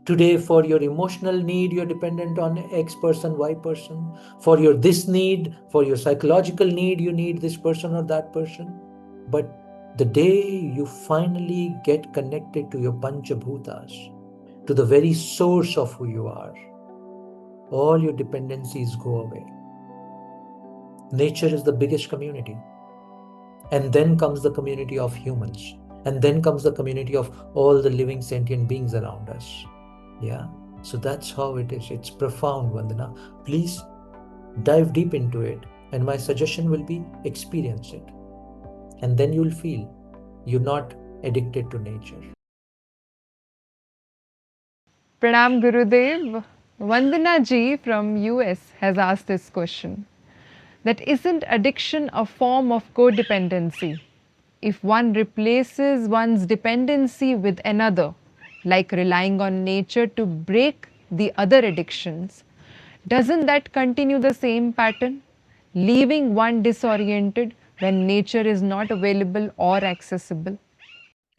Today, for your emotional need, you're dependent on X person, Y person. For your this need, for your psychological need, you need this person or that person. But the day you finally get connected to your Panchabhutas, to the very source of who you are, all your dependencies go away. Nature is the biggest community. And then comes the community of humans. And then comes the community of all the living sentient beings around us. Yeah. So that's how it is. It's profound, Vandana. Please dive deep into it. And my suggestion will be experience it. And then you'll feel you're not addicted to nature. Pranam Gurudev. Vandana ji from US has asked this question. That isn't addiction a form of codependency? If one replaces one's dependency with another, like relying on nature to break the other addictions, doesn't that continue the same pattern, leaving one disoriented when nature is not available or accessible?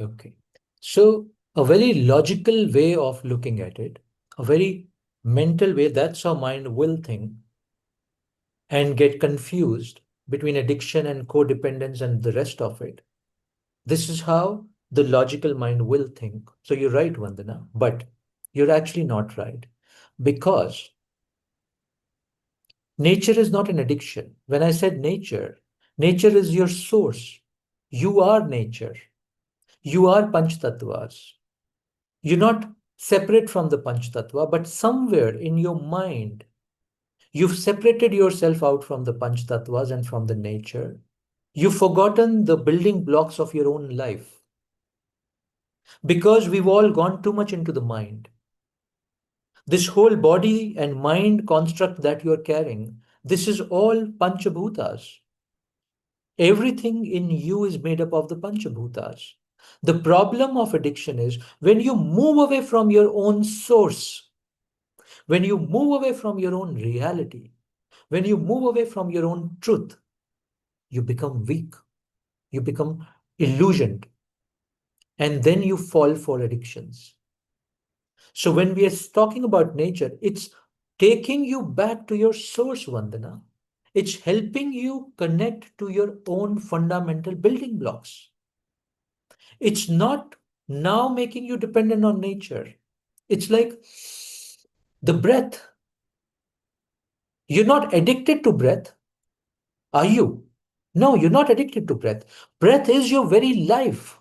Okay. So, a very logical way of looking at it, a very mental way, that's how mind will think and get confused between addiction and codependence and the rest of it. This is how the logical mind will think. So you're right, Vandana, but you're actually not right because nature is not an addiction. When I said nature, nature is your source. You are nature. You are Panch Tattvas. You're not separate from the Panch Tattva, but somewhere in your mind, you've separated yourself out from the Panch Tattvas and from the nature. You've forgotten the building blocks of your own life because we've all gone too much into the mind. This whole body and mind construct that you're carrying, this is all Panchabhutas. Everything in you is made up of the Panchabhutas. The problem of addiction is when you move away from your own source, when you move away from your own reality, when you move away from your own truth, you become weak, you become illusioned, and then you fall for addictions. So when we are talking about nature, it's taking you back to your source, Vandana. It's helping you connect to your own fundamental building blocks. It's not now making you dependent on nature. It's like the breath. You're not addicted to breath, are you? No, you're not addicted to breath. Breath is your very life.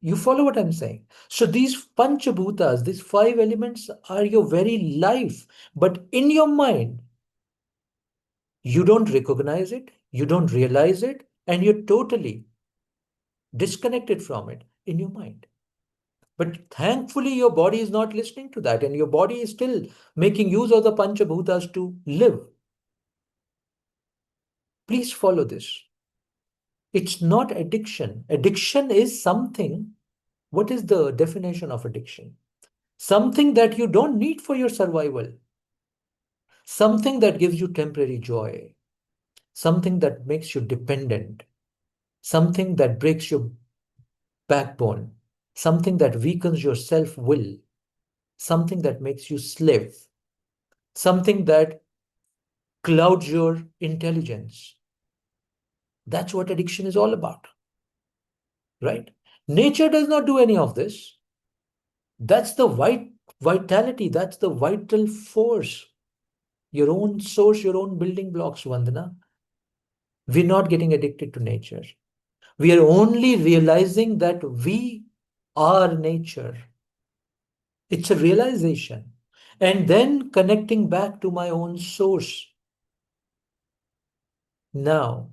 You follow what I'm saying? So these panchabhutas, these five elements are your very life. But in your mind, you don't recognize it, you don't realize it, and you're totally disconnected from it in your mind. But thankfully, your body is not listening to that, and your body is still making use of the panchabhutas to live. Please follow this. It's not addiction. Addiction is something. What is the definition of addiction? Something that you don't need for your survival, something that gives you temporary joy, something that makes you dependent, something that breaks your backbone, something that weakens your self will, something that makes you slave, something that clouds your intelligence. That's what addiction is all about, right? Nature does not do any of this. That's the vitality, that's the vital force, your own source, your own building blocks, Vandana. We're not getting addicted to nature. We are only realizing that we are nature. It's a realization. And then connecting back to my own source. Now,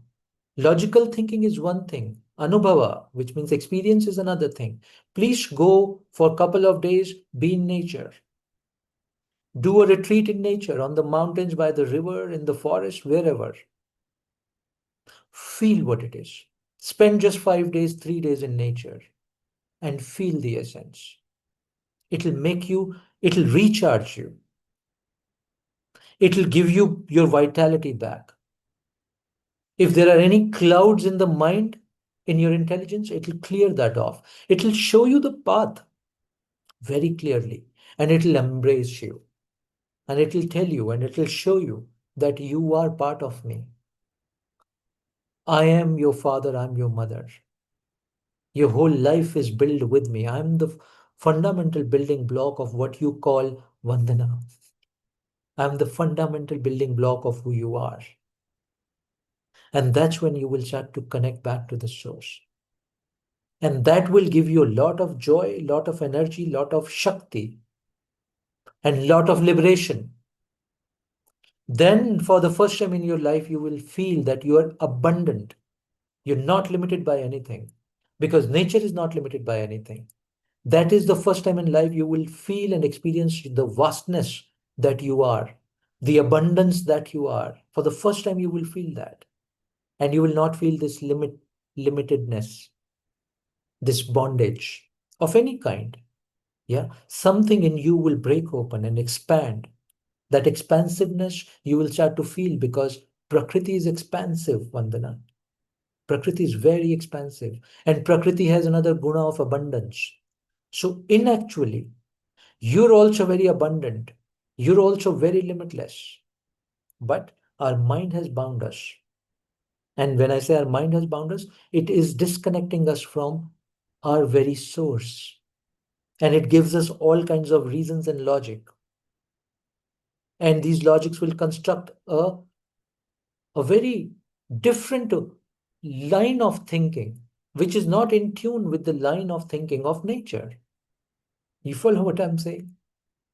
logical thinking is one thing. Anubhava, which means experience, is another thing. Please go for a couple of days, be in nature. Do a retreat in nature, on the mountains, by the river, in the forest, wherever. Feel what it is. Spend just 5 days, 3 days in nature and feel the essence. It'll make you, it'll recharge you. It'll give you your vitality back. If there are any clouds in the mind, in your intelligence, it'll clear that off. It'll show you the path. very clearly, and it will embrace you, and it will tell you, and it will show you that you are part of me. I am your father, I'm your mother. Your whole life is built with me. I'm the fundamental building block of what you call Vandana. I'm the fundamental building block of who you are. And that's when you will start to connect back to the source. And that will give you a lot of joy, lot of energy, lot of Shakti, and lot of liberation. Then, for the first time in your life, you will feel that you are abundant. You're not limited by anything because nature is not limited by anything. That is the first time in life you will feel and experience the vastness that you are, the abundance that you are. For the first time, you will feel that. And you will not feel this limitedness, this bondage of any kind. Yeah. Something in you will break open and expand. That expansiveness you will start to feel because Prakriti is expansive, Vandana. Prakriti is very expansive. And Prakriti has another guna of abundance. So, in actually, you're also very abundant. You're also very limitless. But our mind has bound us. And when I say our mind has bound us, it is disconnecting us from our very source. And it gives us all kinds of reasons and logic. And these logics will construct a very different line of thinking, which is not in tune with the line of thinking of nature. You follow what I'm saying?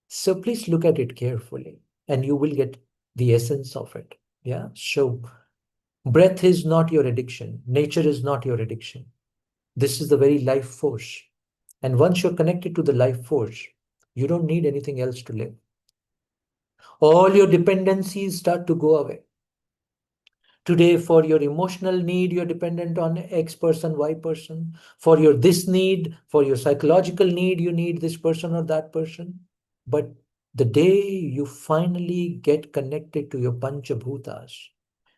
So please look at it carefully and you will get the essence of it. Yeah. So breath is not your addiction. Nature is not your addiction. This is the very life force. And once you're connected to the life force, you don't need anything else to live. All your dependencies start to go away. Today, for your emotional need, you're dependent on X person, Y person. For your this need, for your psychological need, you need this person or that person. But the day you finally get connected to your Panchabhutas,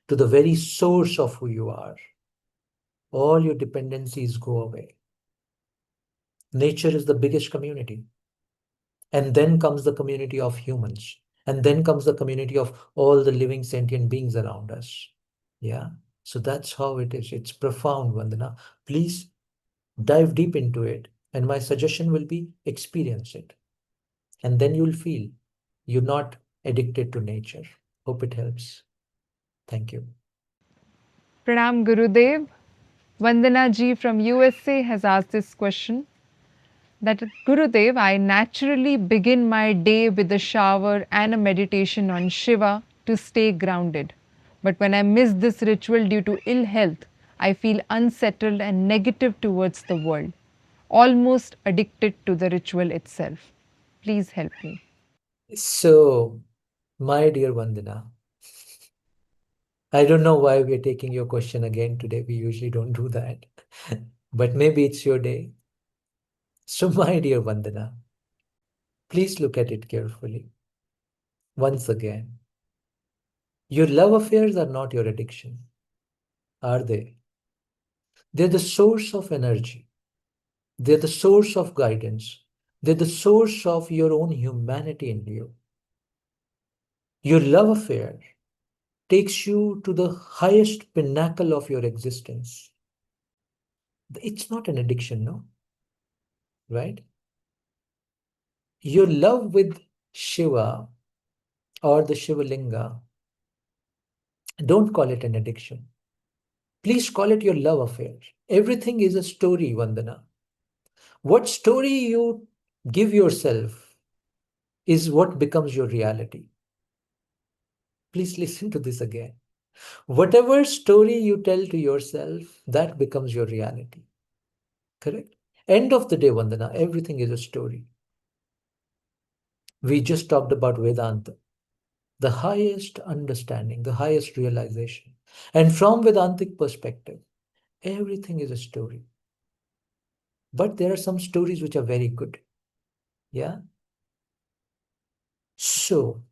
to the very source of who you are, all your dependencies go away. Nature is the biggest community. And then comes the community of humans. And then comes the community of all the living sentient beings around us. Yeah. So that's how it is. It's profound, Vandana. Please dive deep into it. And my suggestion will be experience it. And then you'll feel you're not addicted to nature. Hope it helps. Thank you. Pranam Gurudev. Vandana ji from USA has asked this question that Gurudev, I naturally begin my day with a shower and a meditation on Shiva to stay grounded. But when I miss this ritual due to ill health, I feel unsettled and negative towards the world, almost addicted to the ritual itself. Please help me. So, my dear Vandana, I don't know why we're taking your question again today. We usually don't do that. But maybe it's your day. So, my dear Vandana, please look at it carefully. Once again, your love affairs are not your addiction, are they? They're the source of energy, they're the source of guidance, they're the source of your own humanity in you. Your love affair takes you to the highest pinnacle of your existence. It's not an addiction, no? Right? Your love with Shiva or the Shiva Linga, don't call it an addiction. Please call it your love affair. Everything is a story, Vandana. What story you give yourself is what becomes your reality. Please listen to this again. Whatever story you tell to yourself, that becomes your reality. Correct? End of the day, Vandana, everything is a story. We just talked about Vedanta, the highest understanding, the highest realization. And from Vedantic perspective, everything is a story. But there are some stories which are very good. Yeah. So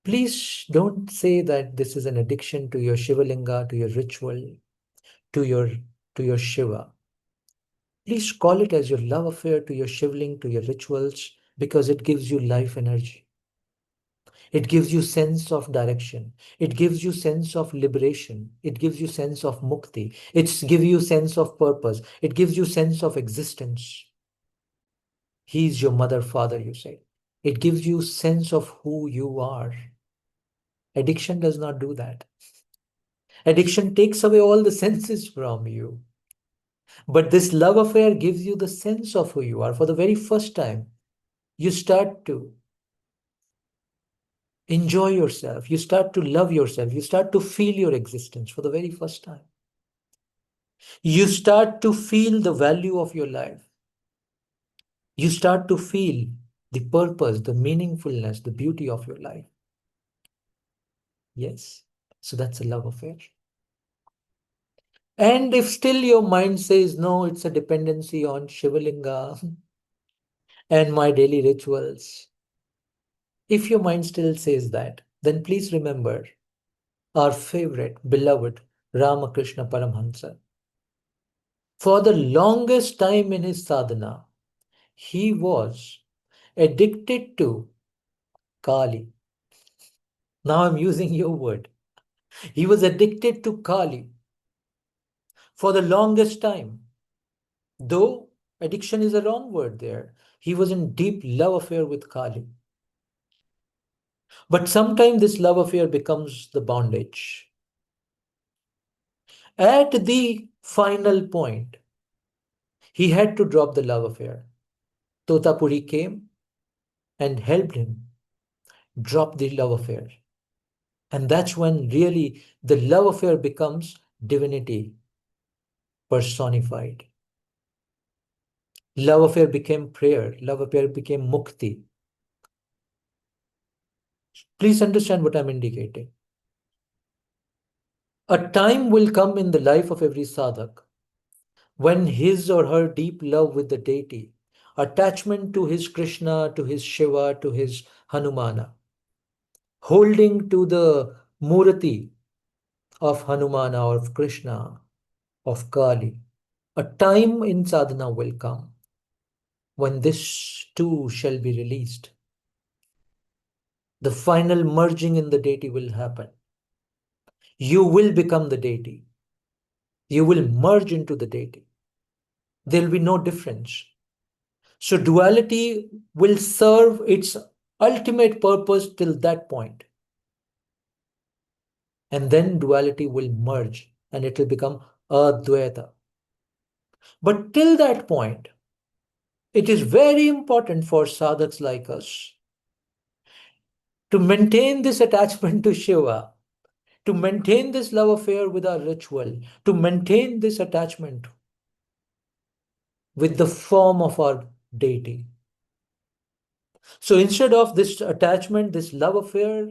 please don't say that this is an addiction to your Shivalinga, to your ritual, to your to your Shiva. Please call it as your love affair to your shivling, to your rituals, because it gives you life energy. It gives you sense of direction. It gives you sense of liberation. It gives you sense of mukti. It gives you sense of purpose. It gives you sense of existence. He is your mother, father, you say. It gives you sense of who you are. Addiction does not do that. Addiction takes away all the senses from you. But this love affair gives you the sense of who you are. For the very first time, you start to enjoy yourself. You start to love yourself. You start to feel your existence for the very first time. You start to feel the value of your life. You start to feel the purpose, the meaningfulness, the beauty of your life. Yes. So that's a love affair. And if still your mind says, no, it's a dependency on Shivalinga and my daily rituals, if your mind still says that, then please remember our favorite, beloved Ramakrishna Paramhansa. For the longest time in his sadhana, he was addicted to Kali. Now I'm using your word. He was addicted to Kali for the longest time. Though addiction is a wrong word there, he was in deep love affair with Kali. But sometimes this love affair becomes the bondage. At the final point, he had to drop the love affair. Totapuri came and helped him drop the love affair. And that's when really the love affair becomes divinity personified. Love affair became prayer. Love affair became mukti. Please understand what I'm indicating. A time will come in the life of every sadhak when his or her deep love with the deity, attachment to his Krishna, to his Shiva, to his Hanumana, holding to the Murati of Hanumana or of Krishna, of Kali, a time in sadhana will come when this too shall be released. The final merging in the deity will happen. You will become the deity. You will merge into the deity. There will be no difference. So duality will serve its ultimate purpose till that point. And then duality will merge and it will become Advaita. But till that point, it is very important for sadhaks like us to maintain this attachment to Shiva, to maintain this love affair with our ritual, to maintain this attachment with the form of our deity. So instead of this attachment, this love affair,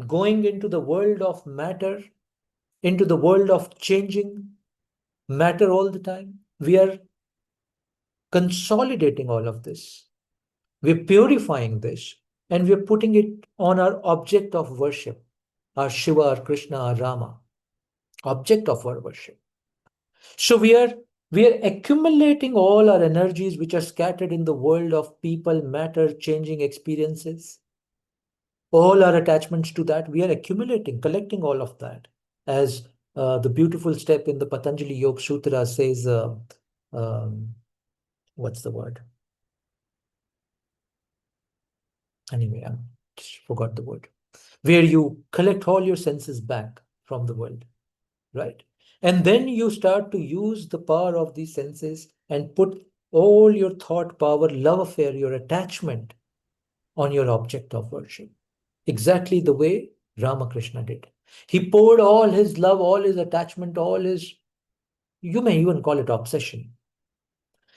going into the world of matter, into the world of changing matter all the time, we are consolidating all of this. We're purifying this and we're putting it on our object of worship, our Shiva, our Krishna, our Rama, object of our worship. So we are accumulating all our energies which are scattered in the world of people, matter, changing experiences. All our attachments to that, we are accumulating, collecting all of that. As the beautiful step in the Patanjali Yoga Sutra says, um, what's the word? Anyway, I just forgot the word. Where you collect all your senses back from the world, right? And then you start to use the power of these senses and put all your thought power, love affair, your attachment on your object of worship. Exactly the way Ramakrishna did. He poured all his love, all his attachment, all his, you may even call it obsession.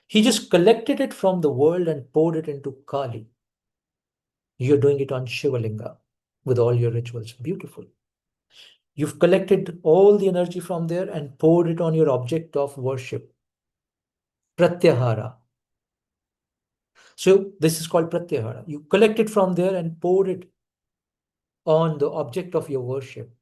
He just collected it from the world and poured it into Kali. You're doing it on Shivalinga with all your rituals. Beautiful. You've collected all the energy from there and poured it on your object of worship. Pratyahara. So this is called Pratyahara. You collect it from there and poured it on the object of your worship.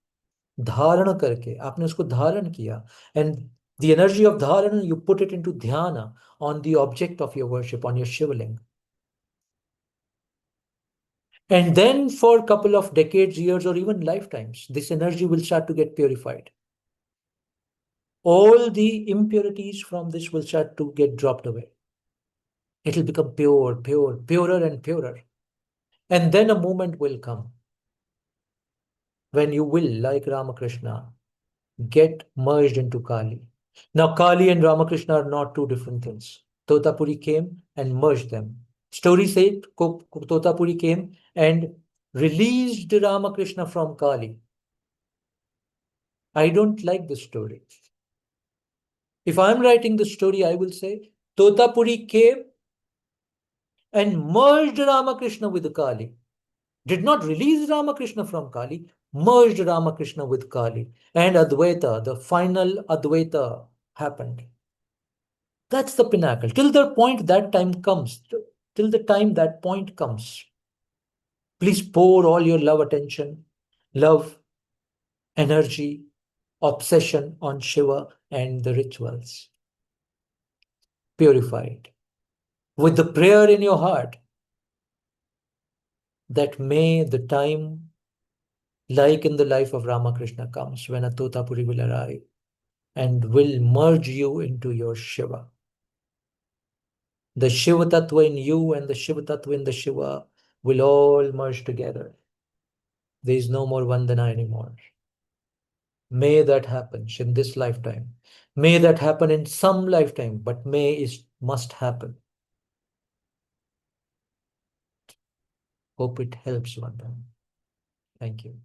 धारण करके आपने उसको धारण किया, and The energy of dharana, you put it into dhyana on the object of your worship, on your Shivaling. And then for a couple of decades, years, or even lifetimes, this energy will start to get purified. All the impurities from this will start to get dropped away. It will become pure, pure, purer and purer. And then a moment will come when you will, like Ramakrishna, get merged into Kali. Now, Kali and Ramakrishna are not two different things. Totapuri came and merged them. Story said Totapuri came and released Ramakrishna from Kali. I don't like the story. If I'm writing the story, I will say Totapuri came and merged Ramakrishna with Kali. Did not release Ramakrishna from Kali, merged Ramakrishna with Kali. And Advaita, the final Advaita happened. That's the pinnacle. Till the point that time comes, till the time that point comes, please pour all your love, attention, love, energy, obsession on Shiva and the rituals. Purified. With the prayer in your heart that may the time, like in the life of Ramakrishna, comes when a Totapuri will arrive and will merge you into your Shiva. The Shiva Tattva in you and the Shiva Tattva in the Shiva will all merge together. There is no more Vandana anymore. May that happen in this lifetime. May that happen in some lifetime, but may is must happen. Hope it helps, Vandana. Thank you.